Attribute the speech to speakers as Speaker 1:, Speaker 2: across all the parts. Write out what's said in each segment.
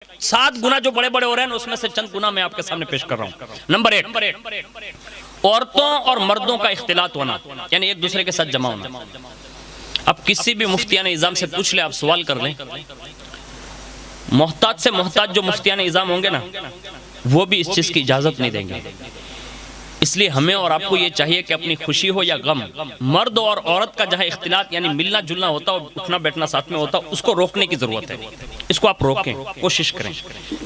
Speaker 1: 7 गुना जो बड़े बड़े हो रहे हैं उसमें से चंद गुना मैं आपके सामने पेश कर रहा हूं। नंबर 1, औरतों और मर्दों का इख्तिलात होना, यानी एक दूसरे के साथ जमा होना। अब किसी भी मुफ्तियान निज़ाम से पूछ ले, आप सवाल कर लें, मोहताज से मोहताज जो मुफ्तियान निज़ाम होंगे ना, वो भी इस चीज की इजाजत नहीं देंगे। इसलिए हमें और आपको ये चाहिए कि अपनी खुशी हो या गम, मर्द और औरत का जहाँ इख्तिलात यानी मिलना जुलना होता है, उठना बैठना साथ में होता है, उसको रोकने की जरूरत है। इसको आप रोकें, कोशिश करें।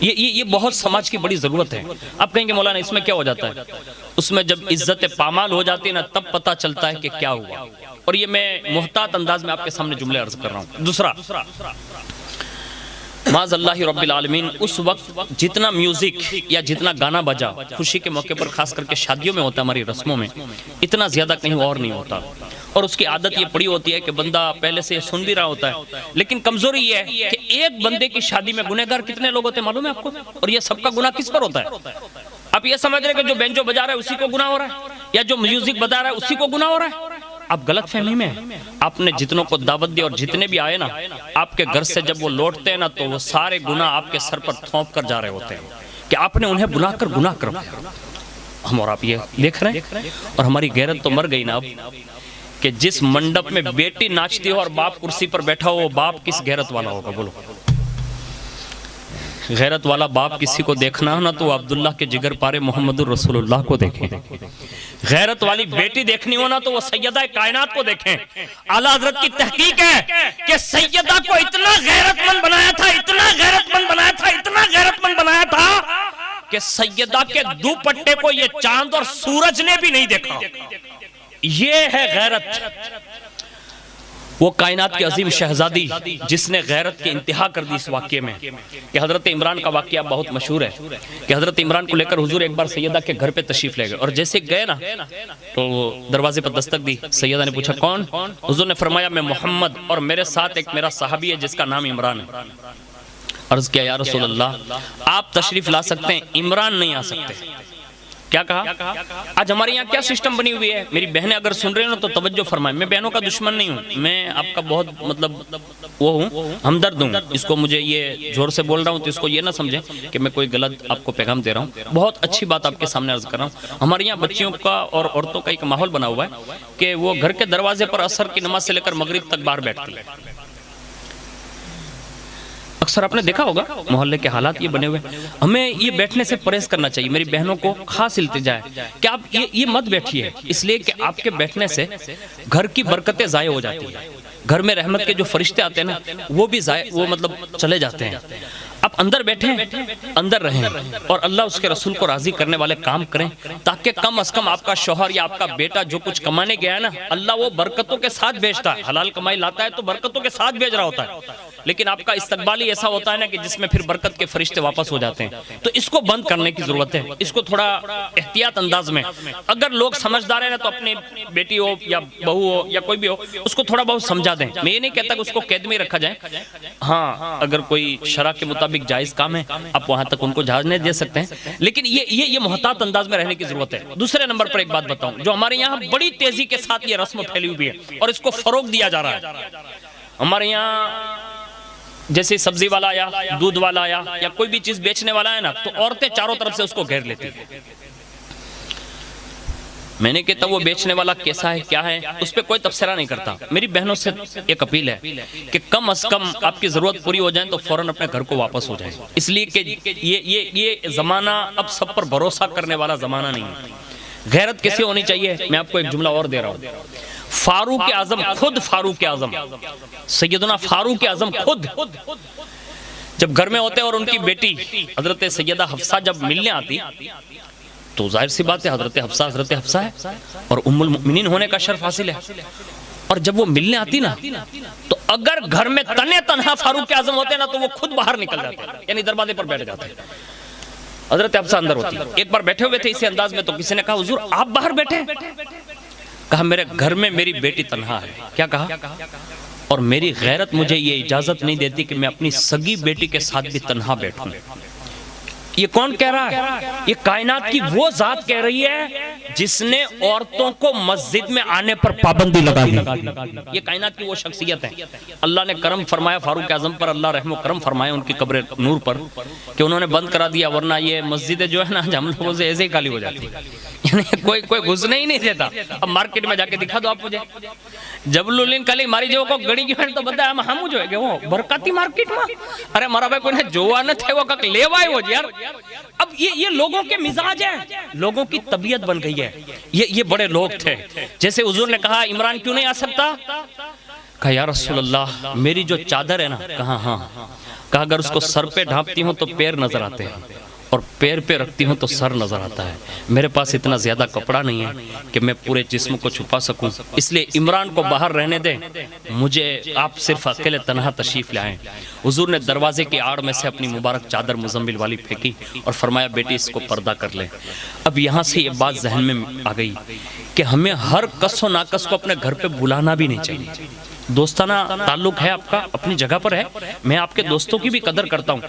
Speaker 1: ये बहुत समाज की बड़ी जरूरत है। आप कहेंगे मौलाना इसमें क्या हो जाता है? उसमें जब इज्जत पामाल हो जाती है ना, तब पता चलता है कि क्या हुआ। और ये मैं मुहतात अंदाज में आपके सामने जुमले अर्ज कर रहा हूँ। दूसरा, माज़अल्लाहि रब्बिल आलमीन, उस वक्त जितना म्यूजिक या जितना गाना बजा खुशी के मौके पर, खास करके शादियों में होता है, हमारी रस्मों में, इतना ज्यादा कहीं और नहीं होता। और उसकी आदत ये पड़ी होती है कि बंदा पहले से सुन भी रहा होता है, लेकिन कमजोरी ये है कि एक बंदे की शादी में गुनहगार कितने लोग होते हैं मालूम है आपको? और ये सबका गुनाह किस पर होता है? आप ये समझ रहे हैं कि जो बेंचो बजा रहा है उसी को गुनाह हो रहा है, या जो म्यूजिक बजा रहा है उसी को गुनाह हो रहा है? आप गलत फहमी में हैं। आपने जितनों को दावत दी और जितने भी आए ना, आपके घर से जब वो लौटते हैं ना, तो वो सारे गुनाह आपके सर पर थोप कर जा रहे होते हैं कि आपने उन्हें बुलाकर गुनाह करवाया। हम और आप ये देख रहे हैं। और हमारी गैरत तो मर गई ना अब, कि जिस मंडप में बेटी नाचती हो और बाप कुर्सी पर बैठा हो, वो बाप किस गैरत वाला होगा? बोलो। गैरत वाला बाप किसी को देखना हो ना, तो अब्दुल्ला के जिगर पारे मोहम्मदुर रसूलुल्लाह को देखें। गैरत वाली बेटी देखनी हो ना, तो वो सैयदा कायनात को देखें। आला हजरत की तहकीक है कि सैयदा को इतना गैरतमंद बनाया था, इतना गैरतमंद बनाया था, इतना गैरतमंद बनाया था कि सैयदा के दुपट्टे को ये चांद और सूरज ने भी नहीं देखा। ये है गैरत। वो कायनात की अजीम शहजादी जिसने गैरत की इंतहा कर दी इस वाक्य में, कि हजरत इमरान का वाक्य बहुत मशहूर है कि हजरत इमरान को लेकर हुजूर एक बार सैयदा के घर पे तशरीफ ले गए, और जैसे गए ना तो दरवाजे पर दस्तक दी। सैयदा ने पूछा कौन? हुजूर ने फरमाया मैं मोहम्मद, और मेरे साथ एक मेरा सहाबी है जिसका नाम इमरान है। अर्ज किया या रसूल अल्लाह, आप तशरीफ ला सकते हैं, इमरान नहीं आ सकते। क्या कहा? आज हमारे यहाँ क्या सिस्टम बनी हुई है? मेरी बहनें अगर सुन रहे हो ना तो तवज्जो फरमाएं। मैं बहनों का दुश्मन नहीं हूँ, मैं आपका बहुत मतलब वो हूँ, हमदर्द हूँ। इसको मुझे ये जोर से बोल रहा हूँ तो इसको ये ना समझें कि मैं कोई गलत आपको पैगाम दे रहा हूँ। बहुत अच्छी बात आपके सामने अर्ज कर रहा हूँ। हमारे यहाँ बच्चियों का और औरतों का एक माहौल बना हुआ है कि वो घर के दरवाजे पर असर की नमाज से लेकर मगरिब तक बाहर बैठती है। अक्सर आपने देखा होगा मोहल्ले के हालात ये बने हुए। हमें ये बैठने से परहेज करना चाहिए। मेरी बहनों को खास इल्तिजा है कि आप ये मत बैठिए, इसलिए कि आपके बैठने से घर की बरकतें ज़ाय हो जाती है। घर में रहमत के जो फरिश्ते आते हैं ना, वो भी वो मतलब चले जाते हैं। आप अंदर बैठें, अंदर रहें, और अल्लाह उसके रसूल को राजी करने वाले काम करें, ताकि कम अज कम आपका शौहर या आपका बेटा जो कुछ कमाने गया है ना, अल्लाह वो बरकतों के साथ भेजता है। हलाल कमाई लाता है तो बरकतों के साथ भेज रहा होता है, लेकिन आपका इस्तकबाल ही ऐसा होता है ना कि जिसमें फिर बरकत के फरिश्ते वापस हो जाते हैं। तो इसको बंद करने की जरूरत है। इसको थोड़ा एहतियात अंदाज में, अगर लोग समझदार है ना, तो अपनी बेटी हो या बहू हो या कोई भी हो, उसको थोड़ा बहुत समझा दें। मैं ये नहीं कहता कि उसको कैद में रखा जाए। हाँ, अगर कोई शरा के मुताबिक जायज काम है, आप वहां तक उनको इजाजत दे सकते हैं, लेकिन ये मुहतात अंदाज में रहने की जरूरत है। दूसरे नंबर पर एक बात बताऊं, जो हमारे यहाँ बड़ी तेजी के साथ ये रस्म फैली हुई है और इसको फरोग दिया जा रहा है। हमारे यहाँ जैसे सब्जी वाला आया, दूध वाला आया, या कोई भी चीज बेचने वाला है ना, तो औरतें चारों तरफ से उसको घेर लेती है। मैंने कहता वो बेचने वाला कैसा है, क्या है, उस पर कोई तबसरा नहीं करता। मेरी बहनों से एक अपील है कि कम अज कम आपकी जरूरत पूरी हो जाए तो फौरन अपने घर को वापस हो जाए, इसलिए कि ये जमाना अब सब पर भरोसा करने वाला जमाना नहीं है। गैरत कैसे होनी चाहिए, मैं आपको एक जुमला और दे रहा हूँ। फारूक आजम खुद, फारूक आजम सैयदना फारूक आजम खुद जब घर में होते और उनकी बेटी हजरत सैयदा हफ्सा जब मिलने आती, तो जाहिर सी बात है हजरत हफ्सा है और उम्मुल मुमिनीन होने का शर्फ हासिल है। और जब वो मिलने आती ना, तो अगर घर में तने तनहा फारूक आजम होते ना, तो वो खुद बाहर निकल जाते, यानी दरवाजे पर बैठ जाते। हजरत हफ्सा अंदर होती। एक बार बैठे हुए थे इसी अंदाज में, तो किसी ने कहा हुजूर आप बाहर बैठे? कहा मेरे घर में मेरी बेटी तन्हा है। क्या कहा? और मेरी गैरत मुझे ये इजाजत नहीं देती कि मैं अपनी सगी बेटी के साथ भी तन्हा बैठूं। یہ کون کہہ رہا ہے؟ یہ کائنات کی وہ ذات کہہ رہی ہے جس نے عورتوں کو مسجد میں آنے پر پابندی لگا دی. یہ کائنات کی وہ شخصیت ہے. اللہ نے کرم فرمایا فاروق اعظم پر، اللہ رحم و کرم فرمایا ان کی قبر نور پر، کہ انہوں نے بند کرا دیا، ورنہ یہ مسجدیں جو ہے نا ہم لوگوں سے ایسے ہی خالی ہو جاتی، یعنی کوئی گھسنے ہی نہیں دیتا. اب مارکیٹ میں جا کے دکھا دو آپ مجھے، جبلولین کلی ماری جو کو گڑی کی تو بتا ہم جو ہے کہ وہ برکاتی مارکیٹ میں، ارے مارا بھائی کوئی جو نہ تھے وہ کک لے وائے ہو یار. اب یہ لوگوں کے مزاج ہیں، لوگوں کی طبیعت بن گئی ہے. یہ بڑے لوگ تھے. جیسے حضور نے کہا عمران کیوں نہیں آ سکتا؟ کہا یا رسول اللہ میری جو چادر ہے نا، کہا ہاں، کہا اگر اس کو سر پہ ڈھانپتی ہوں تو پیر نظر آتے ہیں اور پیر پہ رکھتی ہوں تو سر نظر آتا ہے. میرے پاس اتنا زیادہ کپڑا نہیں ہے کہ میں پورے جسم کو چھپا سکوں، اس لیے عمران کو باہر رہنے دیں، مجھے آپ صرف اکیلے تنہا تشریف لائیں. حضور نے دروازے کی آڑ میں سے اپنی مبارک چادر مزمل والی پھینکی اور فرمایا بیٹی اس کو پردہ کر لے. اب یہاں سے یہ بات ذہن میں آ گئی کہ ہمیں ہر کس و ناکس کو اپنے گھر پہ بلانا بھی نہیں چاہیے. دوستانہ تعلق ہے آپ کا، اپنی جگہ پر ہے، میں آپ کے دوستوں کی بھی قدر کرتا ہوں،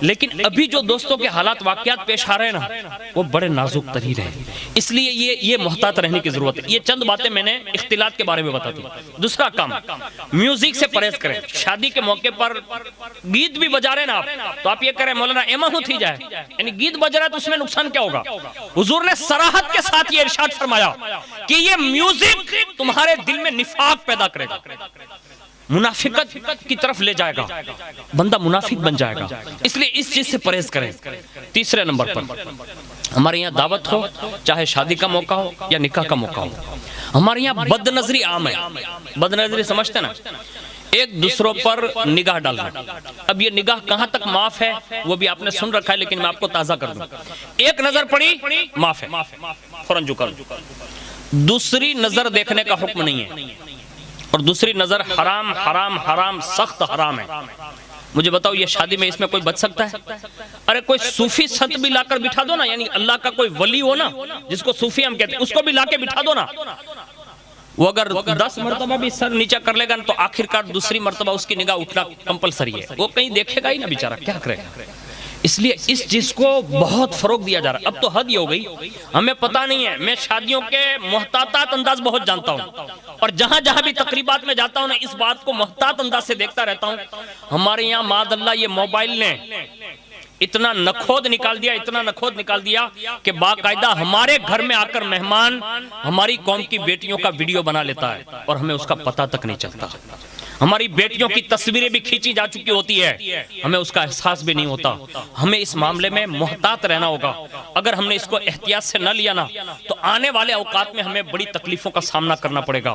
Speaker 1: لیکن ابھی جو دوستوں کے حالات واقعات پیش آ رہے ہیں نا وہ بڑے نازک ترین ہیں، اس لیے یہ محتاط رہنے کی ضرورت ہے. یہ چند باتیں میں نے اختلاط کے بارے میں بتا دی. دوسرا کام، میوزک سے پرہیز کریں. شادی کے موقع پر گیت بھی بجا رہے ہیں آپ تو آپ یہ کریں مولانا ایما ہو تھی جائے، یعنی گیت بج رہا ہے تو اس میں نقصان کیا ہوگا؟ حضور نے صراحت کے ساتھ یہ ارشاد فرمایا کہ یہ میوزک تمہارے دل میں نفاق پیدا کرے گا، منافقت کی طرف لے جائے گا، بندہ منافق بن جائے گا، اس لیے اس چیز سے پرہیز کریں. تیسرے نمبر پر ہمارے یہاں دعوت ہو، چاہے شادی کا موقع ہو یا نکاح کا موقع ہو، ہمارے یہاں بد نظری عام ہے. بد نظری سمجھتے نا، ایک دوسروں پر نگاہ ڈالنا. اب یہ نگاہ کہاں تک معاف ہے وہ بھی آپ نے سن رکھا ہے، لیکن میں آپ کو تازہ کر دوں. ایک نظر پڑی معاف ہے، فوراً جو کر. دوسری نظر دیکھنے کا حکم نہیں ہے، اور دوسری نظر حرام حرام حرام سخت حرام ہے. مجھے بتاؤ یہ شادی میں اس میں کوئی بچ سکتا ہے؟ ارے کوئی صوفی سنت بھی لا کر بٹھا دو نا، یعنی اللہ کا کوئی ولی ہو نا جس کو صوفی ہم کہتے ہیں، اس کو بھی لا کے بٹھا دو نا. وہ اگر 10 مرتبہ بھی سر نیچا کر لے گا تو آخر کار دوسری مرتبہ اس کی نگاہ اٹھنا کمپلسری ہے. وہ کہیں دیکھے گا ہی نا بیچارہ، کیا کرے گا؟ اس لیے اس چیز کو بہت فروغ دیا جا رہا ہے. اب تو حد ہی ہو گئی، ہمیں پتہ نہیں ہے. میں شادیوں کے محتاطات انداز بہت جانتا ہوں، اور جہاں جہاں بھی تقریبات میں جاتا ہوں نا اس بات کو محتاط انداز سے دیکھتا رہتا ہوں. ہمارے یہاں معاذ اللہ یہ موبائل نے اتنا نخود نکال دیا کہ باقاعدہ ہمارے گھر میں آ کر مہمان ہماری قوم کی بیٹیوں کا ویڈیو بنا لیتا ہے اور ہمیں اس کا پتہ تک نہیں چلتا. ہماری بیٹیوں کی تصویریں بھی کھینچی جا چکی ہوتی ہے، ہمیں اس کا احساس بھی نہیں ہوتا. ہمیں اس معاملے میں محتاط رہنا ہوگا. اگر ہم نے اس کو احتیاط سے نہ لیا نا تو آنے والے اوقات میں ہمیں بڑی تکلیفوں کا سامنا کرنا پڑے گا.